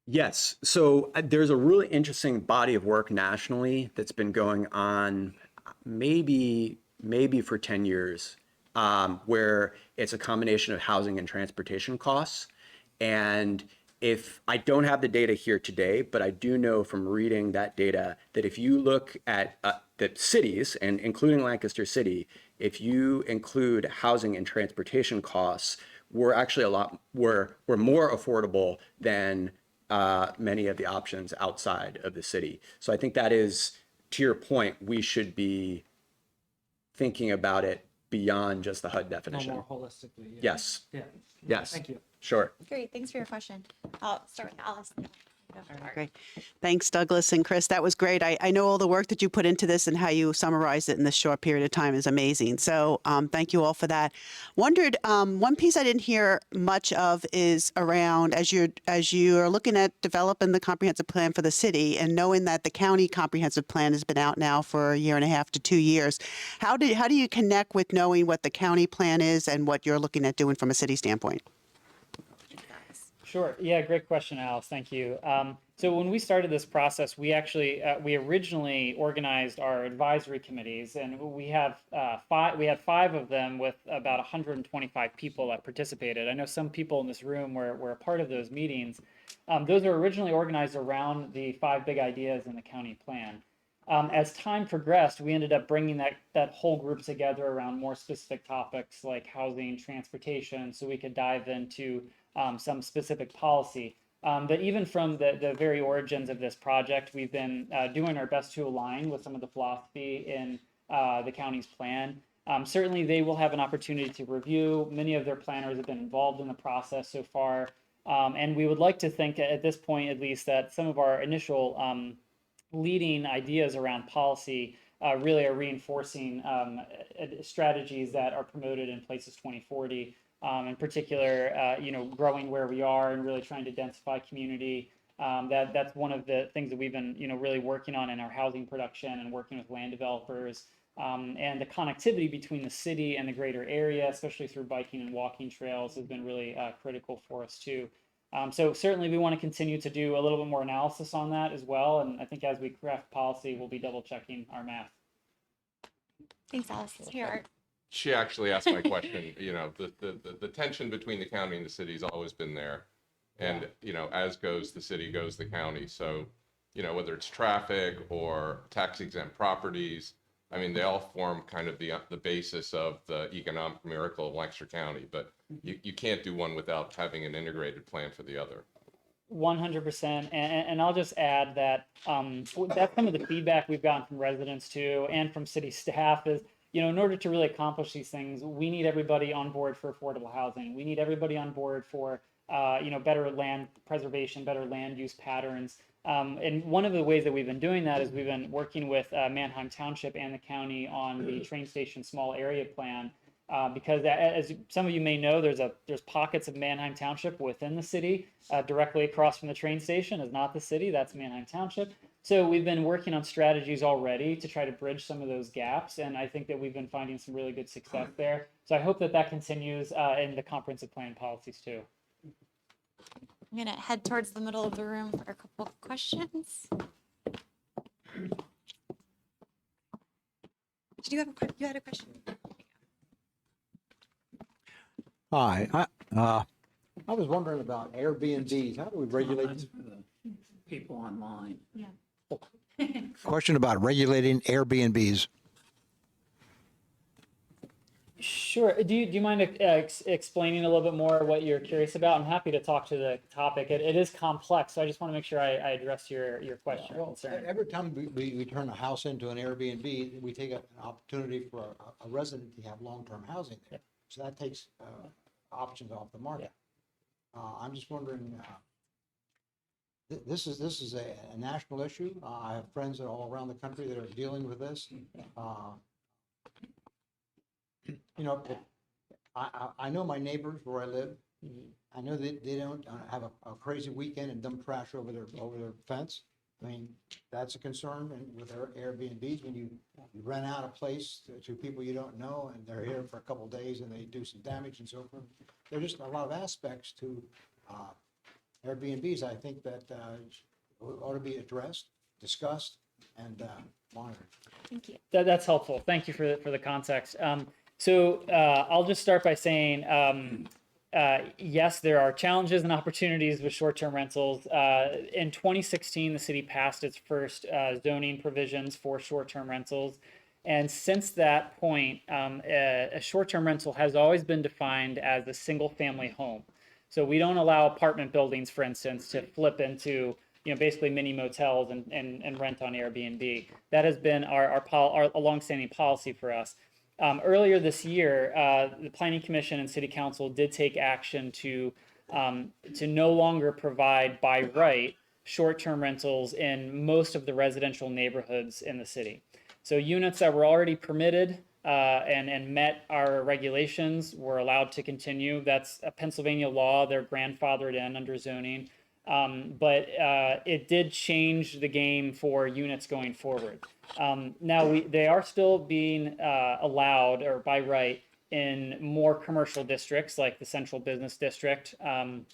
Yes. So there's a really interesting body of work nationally that's been going on maybe for 10 years, where it's a combination of housing and transportation costs. And if I don't have the data here today, but I do know from reading that data that if you look at the cities, and including Lancaster City, if you include housing and transportation costs, we're actually we're more affordable than many of the options outside of the city. So I think that is, to your point, we should be thinking about it beyond just the HUD definition. More holistically. Yeah. Yes. Yeah. Yes. Thank you. Sure. Great, thanks for your question. I'll start with Alice. Great. Thanks, Douglas and Chris. That was great. I know all the work that you put into this and how you summarized it in this short period of time is amazing. So thank you all for that. Wondered, one piece I didn't hear much of is around as you're looking at developing the comprehensive plan for the city and knowing that the county comprehensive plan has been out now for a year and a half to 2 years. How do you connect with knowing what the county plan is and what you're looking at doing from a city standpoint? Sure. Yeah, great question, Alice. Thank you. So when we started this process, we actually we originally organized our advisory committees, and we have we had 5 of them with about 125 people that participated. I know some people in this room were a part of those meetings. Those were originally organized around the 5 big ideas in the county plan. As time progressed, we ended up bringing that whole group together around more specific topics like housing, transportation, so we could dive into some specific policy. But even from the very origins of this project, we've been doing our best to align with some of the philosophy in the county's plan. Certainly, they will have an opportunity to review. Many of their planners have been involved in the process so far. And we would like to think, at this point at least, that some of our initial leading ideas around policy really are reinforcing strategies that are promoted in Places 2040. In particular, growing where we are and really trying to densify community. That's one of the things that we've been, really working on in our housing production and working with land developers. And the connectivity between the city and the greater area, especially through biking and walking trails, has been really critical for us too. So certainly we want to continue to do a little bit more analysis on that as well. And I think as we craft policy, we'll be double checking our math. Thanks, Alice. Here, Art. She actually asked my question. The tension between the county and the city has always been there. And, as goes the city, goes the county. So, whether it's traffic or tax exempt properties, I mean, they all form kind of the basis of the economic miracle of Lancaster County. But you can't do one without having an integrated plan for the other. 100%. And I'll just add that that's some of the feedback we've gotten from residents too, and from city staff is, in order to really accomplish these things, we need everybody on board for affordable housing. We need everybody on board for, better land preservation, better land use patterns. And one of the ways that we've been doing that is we've been working with Manheim Township and the county on the train station small area plan. Because as some of you may know, there's pockets of Manheim Township within the city. Directly across from the train station is not the city, that's Manheim Township. So we've been working on strategies already to try to bridge some of those gaps, and I think that we've been finding some really good success there. So I hope that continues in the comprehensive plan policies too. I'm going to head towards the middle of the room for a couple of questions. Did you have you had a question? Hi, I was wondering about Airbnbs. How do we regulate? People online. Yeah. Question about regulating Airbnbs. Sure. Do you mind explaining a little bit more what you're curious about? I'm happy to talk to the topic. It is complex, so I just want to make sure I address your question or concern. Every time we turn a house into an Airbnb, we take an opportunity for a resident to have long-term housing there. So that takes options off the market. I'm just wondering, this is a national issue. I have friends that are all around the country that are dealing with this. I know my neighbors where I live. I know that they don't have a crazy weekend and dump trash over their fence. I mean, that's a concern with Airbnbs, when you rent out a place to people you don't know, and they're here for a couple of days and they do some damage and so forth. There are just a lot of aspects to Airbnbs, I think, that ought to be addressed, discussed, and monitored. Thank you. That's helpful. Thank you for the context. I'll just start by saying, yes, there are challenges and opportunities with short-term rentals. In 2016, the city passed its first zoning provisions for short-term rentals. And since that point, a short-term rental has always been defined as a single-family home. So we don't allow apartment buildings, for instance, to flip into basically mini motels and rent on Airbnb. That has been our longstanding policy for us. Earlier this year, the Planning Commission and City Council did take action to no longer provide by right short-term rentals in most of the residential neighborhoods in the city. So units that were already permitted and met our regulations were allowed to continue. That's a Pennsylvania law. They're grandfathered in under zoning. But it did change the game for units going forward. Now they are still being allowed, or by right, in more commercial districts like the Central Business District, and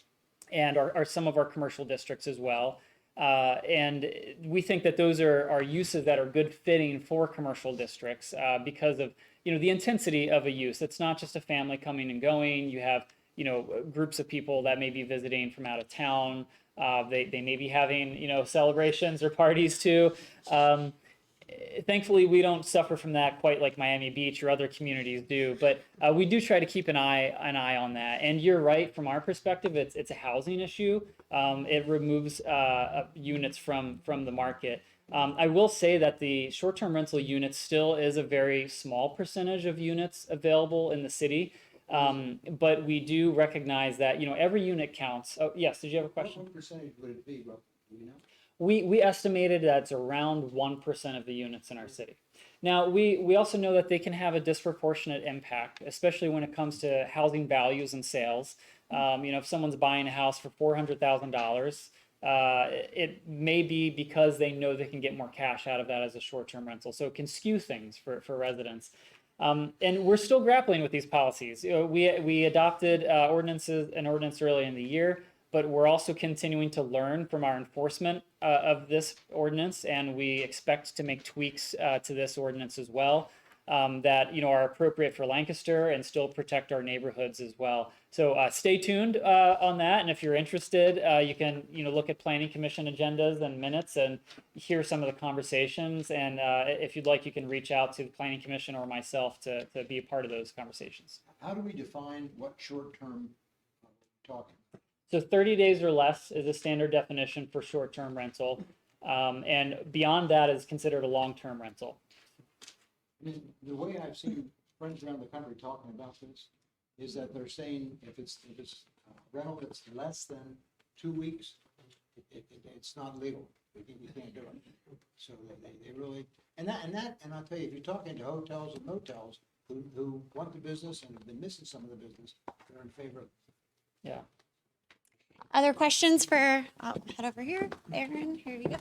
are some of our commercial districts as well. And we think that those are uses that are good fitting for commercial districts because of the intensity of a use. It's not just a family coming and going. You have groups of people that may be visiting from out of town. They may be having celebrations or parties too. Thankfully, we don't suffer from that quite like Miami Beach or other communities do, but we do try to keep an eye on that. And you're right, from our perspective, it's a housing issue. It removes units from the market. I will say that the short-term rental units still is a very small percentage of units available in the city. But we do recognize that every unit counts. Oh, yes. Did you have a question? What percentage would it be, roughly? Do you know? We estimated that it's around 1% of the units in our city. Now, we also know that they can have a disproportionate impact, especially when it comes to housing values and sales. If someone's buying a house for $400,000, it may be because they know they can get more cash out of that as a short-term rental. So it can skew things for residents. And we're still grappling with these policies. We adopted an ordinance early in the year, but we're also continuing to learn from our enforcement of this ordinance, and we expect to make tweaks to this ordinance as well that are appropriate for Lancaster and still protect our neighborhoods as well. So stay tuned on that, and if you're interested, you can look at Planning Commission agendas and minutes and hear some of the conversations. And if you'd like, you can reach out to the Planning Commission or myself to be a part of those conversations. How do we define what short-term we're talking? So 30 days or less is a standard definition for short-term rental, and beyond that is considered a long-term rental. I mean, the way I've seen friends around the country talking about this is that they're saying if it's rental that's less than 2 weeks, it's not legal. You can't do it. So they really and I'll tell you, if you're talking to hotels and motels who want the business and have been missing some of the business, they're in favor of it. Yeah. Other questions for, I'll head over here. Aaron, here you go.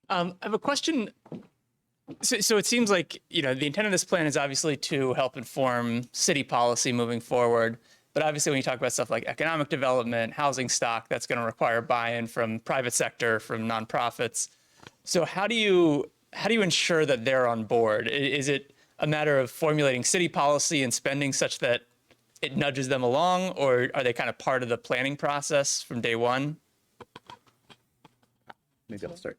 I have a question. So it seems like, the intent of this plan is obviously to help inform city policy moving forward. But obviously, when you talk about stuff like economic development, housing stock, that's going to require buy-in from private sector, from nonprofits. So how do you ensure that they're on board? Is it a matter of formulating city policy and spending such that it nudges them along, or are they kind of part of the planning process from day one? Maybe I'll start.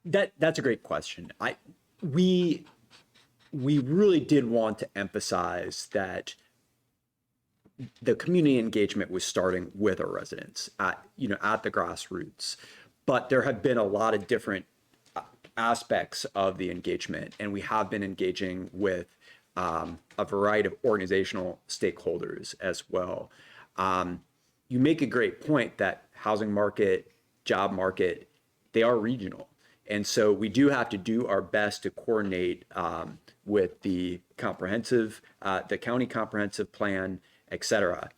That's a great question. We really did want to emphasize that the community engagement was starting with our residents at the grassroots, but there have been a lot of different aspects of the engagement, and we have been engaging with a variety of organizational stakeholders as well. You make a great point that housing market, job market, they are regional. And so we do have to do our best to coordinate with the county comprehensive plan, et cetera.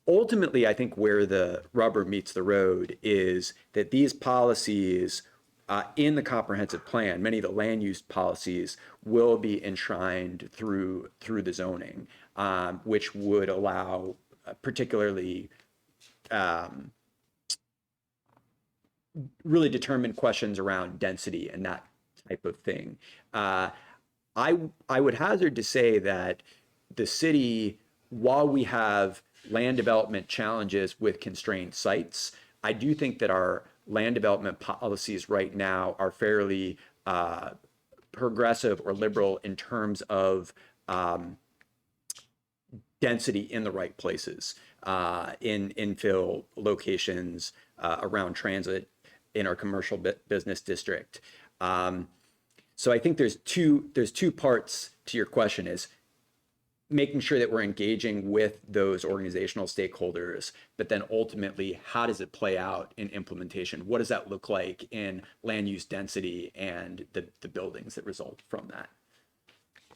ultimately, I think where the rubber meets the road is that these policies in the comprehensive plan, many of the land use policies will be enshrined through the zoning, which would allow particularly really determined questions around density and that type of thing. I would hazard to say that the city, while we have land development challenges with constrained sites, I do think that our land development policies right now are fairly progressive or liberal in terms of density in the right places, in infill locations, around transit, in our commercial business district. So I think there's two parts to your question: is making sure that we're engaging with those organizational stakeholders, but then ultimately, how does it play out in implementation? What does that look like in land use density and the buildings that result from that?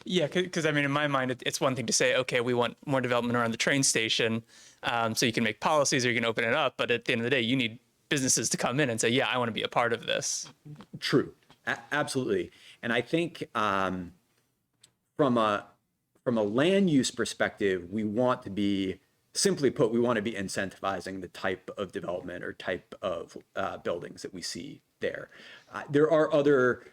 Yeah, because I mean, in my mind, it's one thing to say, okay, we want more development around the train station, so you can make policies or you can open it up. But at the end of the day, you need businesses to come in and say, yeah, I want to be a part of this. True, absolutely. And I think from a land use perspective, we want to be, simply put, we want to be incentivizing the type of development or type of buildings that we see there. There are other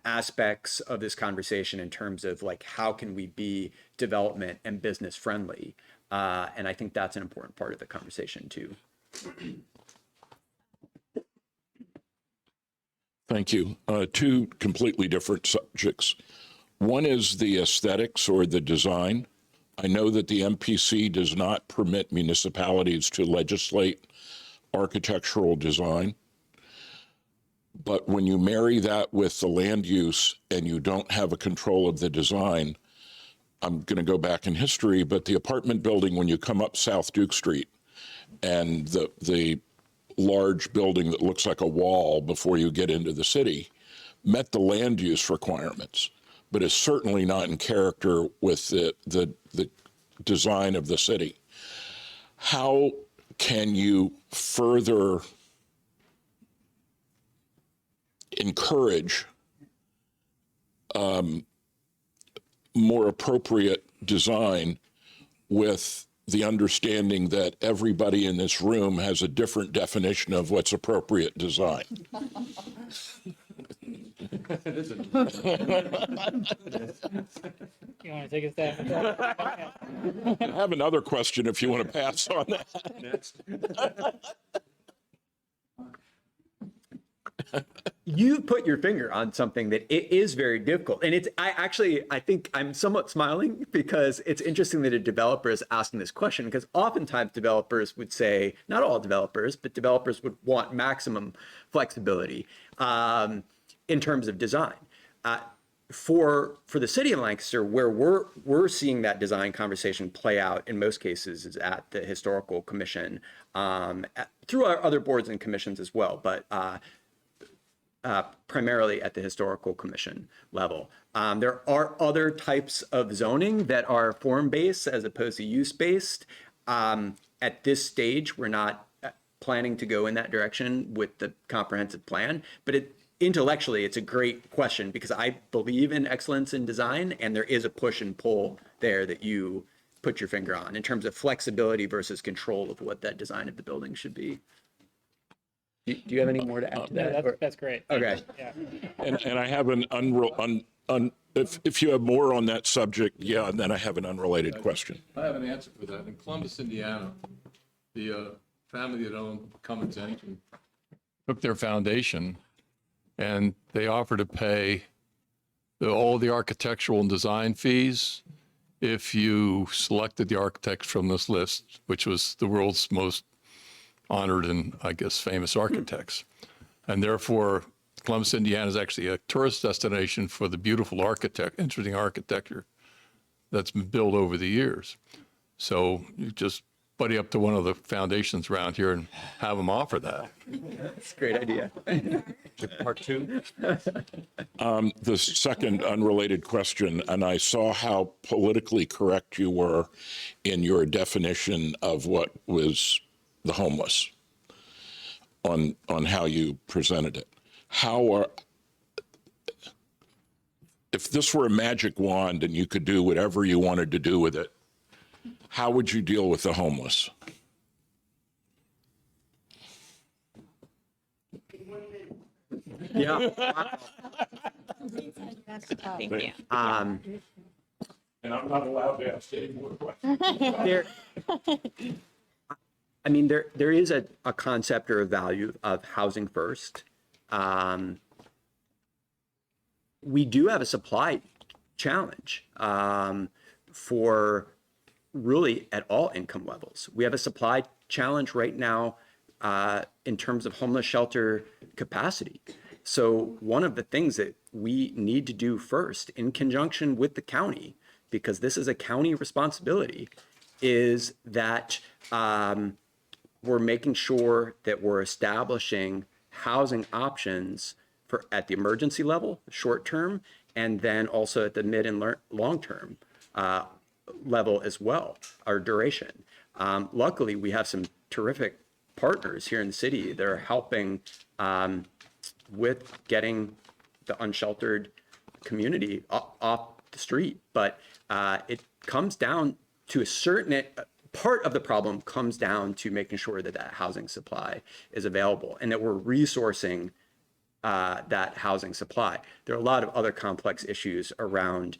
aspects of this conversation in terms of like, how can we be development and business friendly? And I think that's an important part of the conversation too. Thank you. Two completely different subjects. One is the aesthetics or the design. I know that the MPC does not permit municipalities to legislate architectural design. But when you marry that with the land use and you don't have a control of the design, I'm going to go back in history, but the apartment building, when you come up South Duke Street, and the large building that looks like a wall before you get into the city, met the land use requirements, but is certainly not in character with the design of the city. How can you further encourage more appropriate design with the understanding that everybody in this room has a different definition of what's appropriate design? You want to take a step? I have another question if you want to pass on that. You put your finger on something that it is very difficult. And I think I'm somewhat smiling because it's interesting that a developer is asking this question, because oftentimes developers would say, not all developers, but developers would want maximum flexibility in terms of design. For the city of Lancaster, where we're seeing that design conversation play out in most cases is at the historical commission, through our other boards and commissions as well, but primarily at the historical commission level. There are other types of zoning that are form-based as opposed to use-based. At this stage, we're not planning to go in that direction with the comprehensive plan, but intellectually, it's a great question because I believe in excellence in design, and there is a push and pull there that you put your finger on in terms of flexibility versus control of what that design of the building should be. Do you have any more to add to that? Yeah, that's great. Okay. Yeah. And I have an if you have more on that subject, yeah, and then I have an unrelated question. I have an answer for that. In Columbus, Indiana, the family that owned Cummins Engine took their foundation and they offered to pay all the architectural and design fees if you selected the architect from this list, which was the world's most honored and, I guess, famous architects. And therefore, Columbus, Indiana is actually a tourist destination for the beautiful interesting architecture that's been built over the years. So you just buddy up to one of the foundations around here and have them offer that. That's a great idea. Part two. The second unrelated question, and I saw how politically correct you were in your definition of what was the homeless on how you presented it. If this were a magic wand and you could do whatever you wanted to do with it, how would you deal with the homeless? Yeah. Thank you. And I'm not allowed to ask any more questions. There is a concept or a value of housing first. We do have a supply challenge for really at all income levels. We have a supply challenge right now in terms of homeless shelter capacity. So one of the things that we need to do first in conjunction with the county, because this is a county responsibility, is that we're making sure that we're establishing housing options for at the emergency level, short term, and then also at the mid and long term level as well, our duration. Luckily, we have some terrific partners here in the city that are helping with getting the unsheltered community off the street. But it comes down to a certain part of the problem comes down to making sure that that housing supply is available and that we're resourcing that housing supply. There are a lot of other complex issues around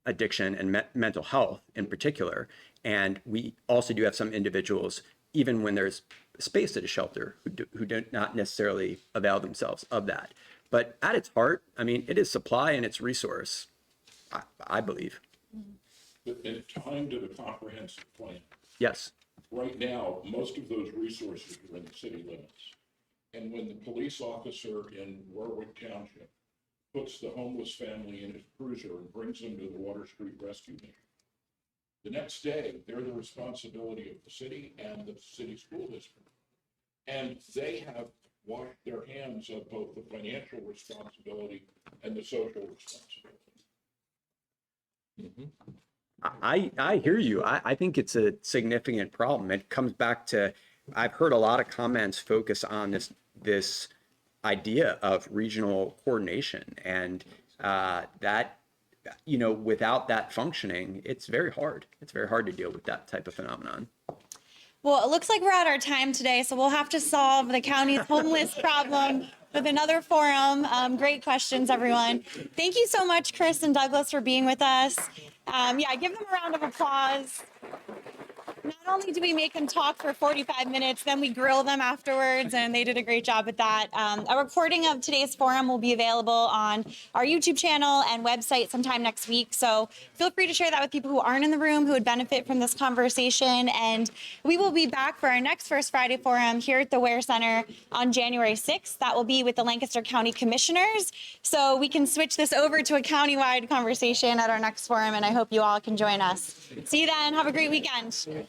addiction and mental health in particular. And we also do have some individuals, even when there's space at a shelter, who do not necessarily avail themselves of that. But at its heart, it is supply and it's resource, I believe. In time to the comprehensive plan. Yes. Right now, most of those resources are in the city limits. And when the police officer in Warwick Township puts the homeless family in his cruiser and brings them to the Water Street Rescue Mission, the next day, they're the responsibility of the city and the city school district. And they have washed their hands of both the financial responsibility and the social responsibility. I hear you. I think it's a significant problem. It comes back to, I've heard a lot of comments focus on this idea of regional coordination, and that, without that functioning, it's very hard. It's very hard to deal with that type of phenomenon. Well, it looks like we're at our time today, so we'll have to solve the county's homeless problem with another forum. Great questions, everyone. Thank you so much, Chris and Douglas, for being with us. Give them a round of applause. Not only do we make them talk for 45 minutes, then we grill them afterwards, and they did a great job with that. A recording of today's forum will be available on our YouTube channel and website sometime next week. So feel free to share that with people who aren't in the room who would benefit from this conversation. And we will be back for our next First Friday Forum here at the Ware Center on January 6th. That will be with the Lancaster County Commissioners. So we can switch this over to a countywide conversation at our next forum, and I hope you all can join us. See you then. Have a great weekend.